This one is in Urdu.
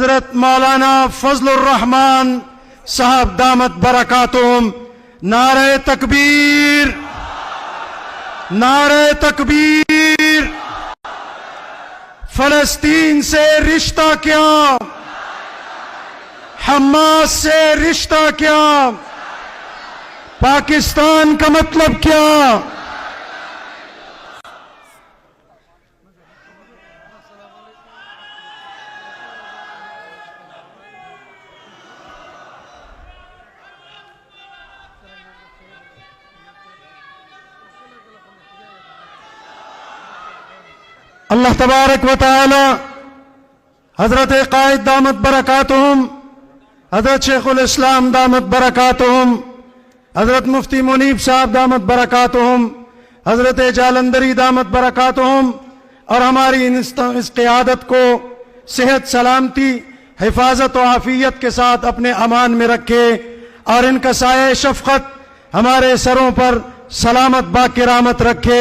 حضرت مولانا فضل الرحمان صاحب دامت برکاتہم، نعرہ تکبیر، نعرہ تکبیر۔ فلسطین سے رشتہ کیا، حماس سے رشتہ کیا، پاکستان کا مطلب کیا؟ اللہ تبارک و تعالی حضرت قائد دامت برکاتہم، حضرت شیخ الاسلام دامت برکاتہم، حضرت مفتی منیب صاحب دامت برکاتہم، حضرت جالندری دامت برکاتہم، اور ہماری اس قیادت کو صحت، سلامتی، حفاظت و عافیت کے ساتھ اپنے امان میں رکھے، اور ان کا سایہ شفقت ہمارے سروں پر سلامت با کرامت رکھے۔